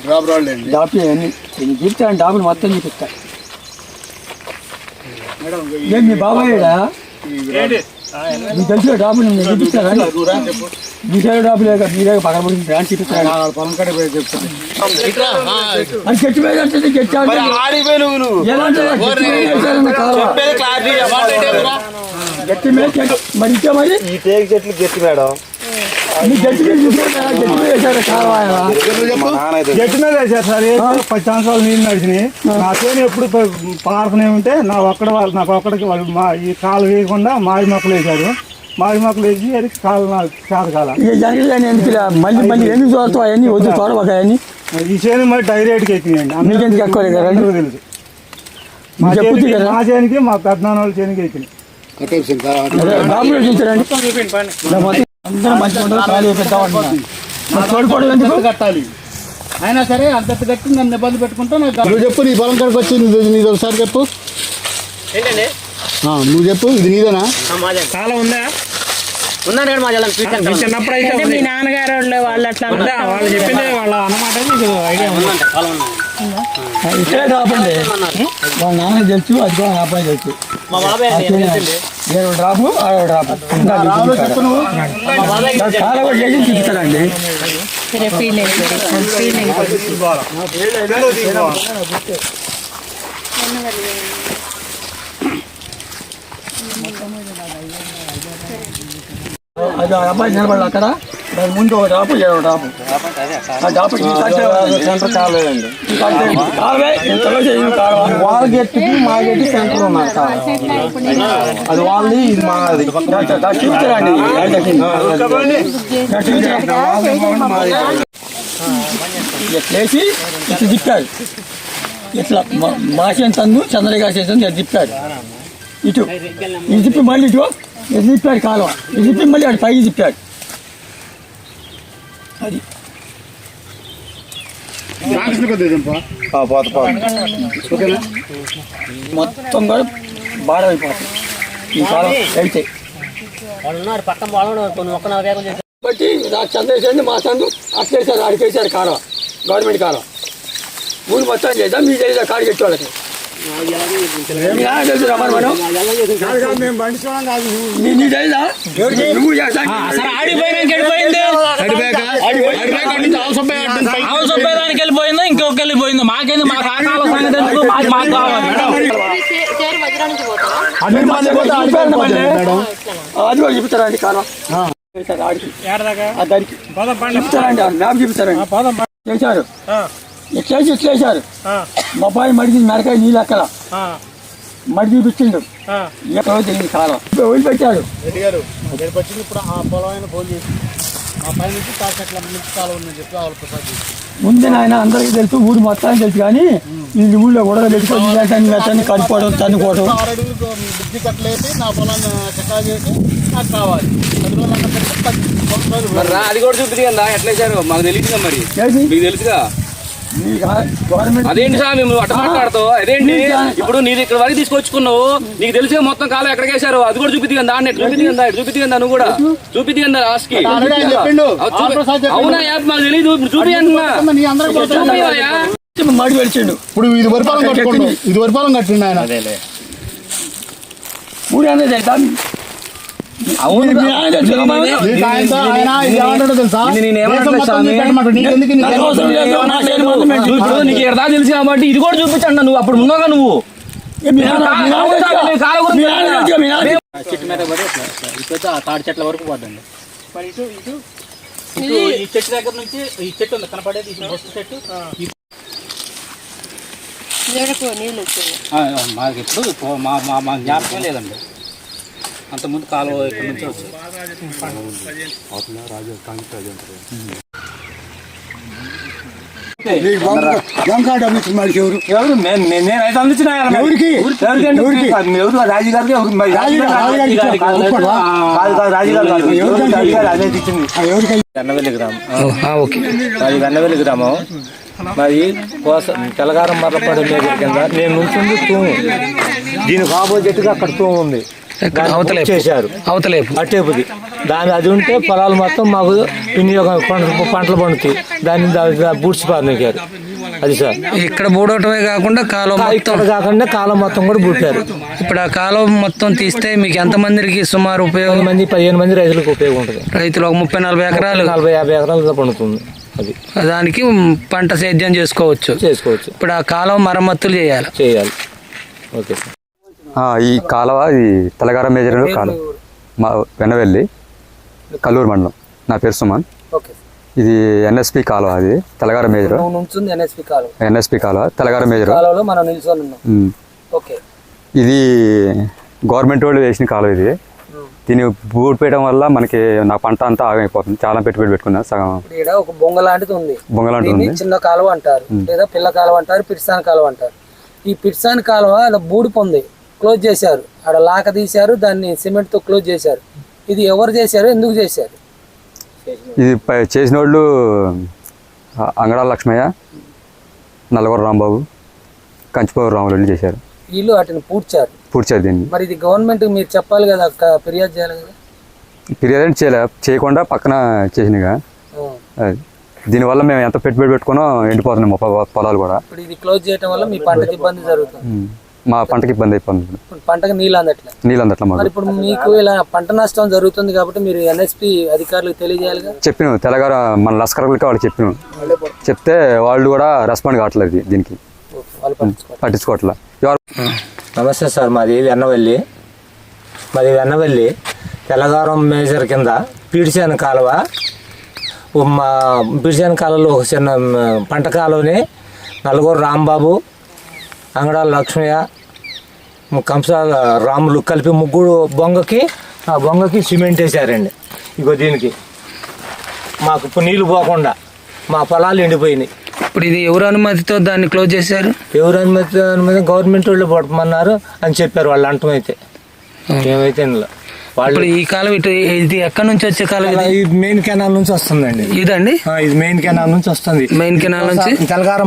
Drop రాళ్ళండి. Drop అన్ని చూపిస్తాను, డాబులు మొత్తం చూపిస్తా. ఏం మీ బాబాయ్డా మీకు తెలిసిన డాబులు చూపిస్తారా? మీ సైడ్ డాబులు మీరే పక్కన పడి బ్రాండ్ చూపిస్తారా? పొలం కడే పోయి చెప్తాను. అది చెట్టు మీద అంటే చెట్టు గట్టి మీద చెట్టు మరి ఇచ్చా మరి ఈ టేక్ చెట్లు గట్టి మేడం గట్టి మీద వేసారు కావాలా? గట్టి మీద వేసారు సార్. 10 సంవత్సరాలు నీళ్ళు నడిచినాయి. నా చేను ఎప్పుడు పారుతూనే ఉంటే నాకు ఒక్కడికి వాళ్ళు ఈ కాలు వేయకుండా మాడి మొక్కలు వేశారు. మాడి మొక్కలు వేసి అది కాలు కాల మళ్ళీ మళ్ళీ ఎందుకు చూడతావు? అవన్నీ వద్దు చూడబాక. అవన్నీ ఈ చేను మరి డైరెక్ట్గా ఎక్కినాయండి. మీకెందుకు ఎక్కువ తెలుసు మా చేనికి మా పెద్దనాన్న వాళ్ళ చేనికి ఎక్కినాయి. అందరూ మంచిగా ఉండదు, ఖాళీ కట్టాలి. అయినా సరే అంత కట్టి నన్ను ఇబ్బంది పెట్టుకుంటా. నువ్వు చెప్పు, నీ పొలం కాడికి వచ్చి నీది ఒకసారి చెప్పు. ఏంటండి నువ్వు చెప్పు, ఇది నీదేనా? చాలా ఉందా? ఉన్నాను మా చిన్నప్పుడు అయితే మీ నాన్నగారు వాళ్ళు అట్లా వాళ్ళు చెప్పింది వాళ్ళ అన్నమాట ఇక్కడే డ్రాపండి. వాళ్ళ నాన్న తెలుసు, అది కూడా నా అబ్బాయి తెలుసు. మా బాబాయ్ డ్రాపు డ్రాపు చాలా కూడా చేసి చూపిస్తారండి. అది అబ్బాయి నిలబడాలి అక్కడ. దాని ముందు ఒక డ్రాపు డ్రాపు ఆ డ్రాపు సెంటర్ కాలేదండి. వాళ్ళ గెట్టుకి మా గెట్టి సెంటర్ ఉన్నారు. అది వాళ్ళది, ఇది మాది. చూపించరండి వేసి ఇట్లా తిప్పాడు. ఇట్లా మాసేన్ తందు చంద్రగా చేసింది తిప్పాడు. ఇటు ఇది తిప్పి మళ్ళీ ఇటు ఇది తిప్పాడు కాలువ. ఇది తిప్పి మళ్ళీ అటు పైకి తిప్పాడు. అది మొత్తం కూడా బాగా అయిపోతుంది ఈ కాలం అయితే. బట్టి చంద్రేసండి మా చందు అట్లేసారు, ఆడికేసారు కాలువ, గవర్నమెంట్ కాలువ. ఊరు మొత్తం చేద్దాం, మీ చేద్దాం కాడికి ఎట్టి వాళ్ళకి. తెలుసు రమ్మని మనం నువ్వు దానికి వెళ్ళిపోయిందో ఇంకొక వెళ్ళిపోయిందో మాకేంది? మా కాకాల సంగతి మాకు కావాలి. అది కూడా చూపిస్తారండి కాలం. దానికి చూపిస్తారండి, మ్యాప్ చూపిస్తారండి. చేశారు ఎట్లేసి ఇట్లేసారు. మా అబ్బాయి మడికి మెరకాయ నీళ్ళు అక్కడ మడి చూపించిండు. ఎక్కడో తెలియదు కాలం వదిలిపెట్టాడు. ముందే ఆయన అందరికీ తెలుసు, ఊరు మొత్తానికి తెలుసు. కానీ ఈ ఊళ్ళో కూడా పెట్టుకొని కడుక్కోవడం, తన్నుకోవడం. అది కూడా చూపించి కదా ఎట్లేసారు మాకు తెలియదుగా. మరి మీకు తెలుసుగా. అదేంటి స్వామి నువ్వు అట్ట మాట్లాడతావు? అదేంటి ఇప్పుడు నీది ఇక్కడ వరకు తీసుకొచ్చుకున్నావు, నీకు తెలిసే మొత్తం కాలం ఎక్కడికి వేసారు అది కూడా చూపిద్ది కదా. దాన్ని చూపిద్ది కదా, చూపిద్ది కదా, నువ్వు కూడా చూపిద్ది కదా రాసుకి. అవునా యాప్ మాకు తెలియదు, చూపి అంటున్నా. మడి పెడిచిండు. ఇప్పుడు ఇది వరిపాలెం కట్టుకోండి, ఇది వరిపాలెం కట్టిండు ఆయన. ఊరి అనేది తెలుసా? నీకు ఎడదా తెలుసు కాబట్టి ఇది కూడా చూపించండి. నువ్వు అప్పుడు ఉన్నాగా నువ్వు చెట్టు మీద పడి తాడి చెట్ల వరకు పడ్డండి. ఈ చెట్టు దగ్గర నుంచి ఈ చెట్టు ఉంది కనపడేది చెట్టు. మాకు ఇప్పుడు మా జ్ఞాపకం లేదండి. అంతకుముందు కాలువ ఇక్కడ నుంచి వచ్చి నేనైతే అందించిన రాజుగారికి వెన్నవెల్లి గ్రామం. అది వెన్నవెల్లి గ్రామం. మరి తెలగారం మర్రపడి కింద నేను నుంచింది తూము. దీనికి ఆపోజిట్గా అక్కడ తూము ఉంది. దాన్ని అవతలేపు. చేశారు అవతలేపు అట్టేపుది. దాని అది ఉంటే పొలాలు మొత్తం మాకు వినియోగం పంటలు పండుతాయి. దాన్ని బూడ్చిపారు అది సార్. ఇక్కడ బూడటమే కాకుండా కాలువ మొత్తం ఇక్కడ కాకుండా కాలం మొత్తం కూడా బూటారు. ఇప్పుడు ఆ కాలువ మొత్తం తీస్తే మీకు ఎంతమందికి సుమారు ఉపయోగం? 15 మంది రైతులకు ఉపయోగం ఉంటుంది. రైతులు ఒక 30-40 ఎకరాలు 40-50 ఎకరాలు పండుతుంది. అది దానికి పంట సేద్యం చేసుకోవచ్చు. ఇప్పుడు ఆ కాలువ మరమ్మతులు చేయాలి. Okay sir. ఈ కాలువ ఇది తెలంగాణ మేజర్ కాలువ మా వెన్నవెల్లి కల్లూరు మండలం. నా పేరు సుమన్. ఇది ఎన్ఎస్పి కాలువ. అది తెలంగాణ మేజర్ ఎన్ఎస్పి కాలువ తెలంగాణ మేజర్. ఇది గవర్నమెంట్ వాళ్ళు వేసిన కాలువ. ఇది దీన్ని బూట్ పెట్టడం వల్ల మనకి నా పంట అంతా ఆగమైపోతుంది. చాలా పెట్టుబడి పెట్టుకున్నా సగం. ఒక బొంగ లాంటిది ఉంది. ఉంది. చిన్న కాలువ అంటారు, లేదా పిల్ల కాలువ అంటారు, పిర్సాన్ కాలువ అంటారు. ఈ పిర్సాన్ కాలువ అలా బూడిపోంది, క్లోజ్ చేశారు. ఆడ లాక తీశారు, దాన్ని సిమెంట్ తో క్లోజ్ చేశారు. ఇది ఎవరు చేశారు, ఎందుకు చేశారు? ఇది చేసిన వాళ్ళు అంగడాల లక్ష్మయ్య, నల్లగొర రాంబాబు, కంచిపోరు రాములు చేశారు. వీళ్ళు వాటిని పూడ్చారు దీన్ని. మరి ఇది గవర్నమెంట్ మీరు చెప్పాలి కదా, ఫిర్యాదు చేయాలి కదా. ఫిర్యాదు అంటే చేయకుండా పక్కన చేసినగా. దీనివల్ల మేము ఎంత పెట్టుబడి పెట్టుకున్నా ఎండిపోతున్నాం పొలాలు కూడా. ఇప్పుడు ఇది క్లోజ్ చేయడం వల్ల మీ పంటకి ఇబ్బంది జరుగుతుంది. మా పంటకి ఇబ్బంది అయిపోతుంది. పంటకి నీళ్ళు అందట్లే. మరి ఇప్పుడు మీకు ఇలా పంట నష్టం జరుగుతుంది కాబట్టి మీరు ఎన్ఎస్పి అధికారులకు తెలియజేయాలిగా. చెప్పినాం తెలంగాణ మన లస్కర్లకి వాళ్ళు చెప్పినాం. చెప్తే వాళ్ళు కూడా రెస్పాండ్ కావట్లేదు దీనికి, పట్టించుకోవట్లేదు. నమస్తే సార్. మాది వెన్నవల్లి తెలంగాణ మేజర్ కింద పీడిసేన కాలువ. మా పీడిసేన కాలువలో ఒక చిన్న పంట కాలువని నలుగురు రాంబాబు, అంగడాల లక్ష్మయ్య, కంసాల రాములు కలిపి ముగ్గురు ఆ బొంగకి సిమెంట్ వేసారండి. ఇగో దీనికి మాకు ఇప్పుడు నీళ్ళు పోకుండా మా పొలాలు ఎండిపోయినాయి. ఇప్పుడు ఇది ఎవరు అనుమతితో దాన్ని క్లోజ్ చేశారు? ఎవరు అనుమతి గవర్నమెంట్ వాళ్ళు పడమన్నారు అని చెప్పారు వాళ్ళు. అంటమైతే ఏమైతే వాళ్ళు ఈ కాలం ఇది ఎక్కడి నుంచి వచ్చే కాలం? ఇది మెయిన్ కెనాల్ నుంచి వస్తుందండి. ఇదండి ఇది మెయిన్ కెనాల్ నుంచి వస్తుంది. మెయిన్ కెనాల్ నుంచి తెలంగాణ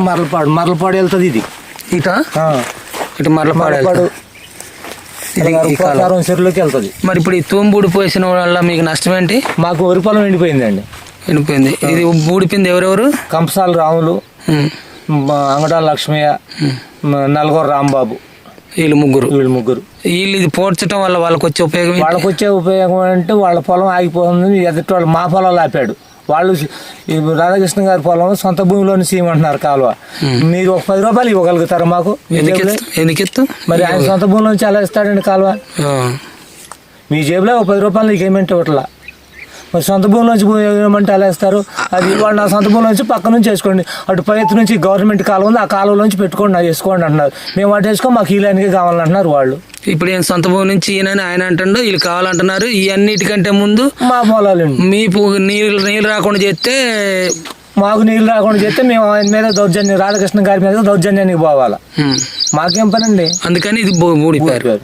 మరలపాడు వెళ్తుంది. ఇది ఇటు మరలపాడు చెరువులోకి వెళ్తుంది. మరి ఇప్పుడు ఈ తూంబూడి పోసిన వల్ల మీకు నష్టం ఏంటి? మాకు వరి పొలం ఎండిపోయిందండి. ఇది ఊడిపోయింది ఎవరెవరు? కంసాల రాములు, అంగడాల లక్ష్మయ్య, నలుగురు రాంబాబు, వీళ్ళు ముగ్గురు. వీళ్ళు ఇది పోడ్చడం వల్ల వాళ్ళకి వచ్చే ఉపయోగం అంటే వాళ్ళ పొలం ఆగిపోతుంది. ఎదుటి వాళ్ళు మా పొలాలు ఆపాడు. వాళ్ళు రాధాకృష్ణ గారి పొలం సొంత భూమిలోని సీమంటున్నారు కాలువ. మీరు ఒక 10 రూపాయలు ఇవ్వగలుగుతారా మాకు? మరి ఆయన సొంత భూమిలోంచి ఎలా ఇస్తాడండి కాలువ? మీ జేబులో ఒక 10 రూపాయలు నీకు ఏమంటే ఇవ్వట్లా. మరి సొంత భూమిలోంచి ఏమంటే ఎలా ఇస్తారు? అది వాళ్ళు నా సొంత భూమిలోంచి పక్క నుంచి వేసుకోండి. అటు పై ఎత్తు నుంచి గవర్నమెంట్ కాలువ ఉంది, ఆ కాలువలోంచి పెట్టుకోండి, అది వేసుకోండి అంటున్నారు. మేము అటు వేసుకో, మాకు ఈ లైన్కే కావాలంటున్నారు వాళ్ళు. ఇప్పుడు ఏం సొంత భూమి నుంచి ఈయనని ఆయన అంటుండో వీళ్ళు కావాలంటున్నారు. ఈ అన్నిటికంటే ముందు మా పొలాలు మీకు నీళ్ళు రాకుండా చేస్తే, మాకు నీళ్ళు రాకుండా చేస్తే మేము ఆయన మీద దౌర్జన్యం, రాధాకృష్ణ గారి మీద దౌర్జన్యానికి పోవాలా. మాకేం పని అండి? అందుకని ఇది ఊడిపోయారు.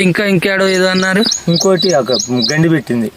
ఇంకా ఇంకేడో ఏదో అన్నారు. ఇంకోటి గండి పెట్టింది.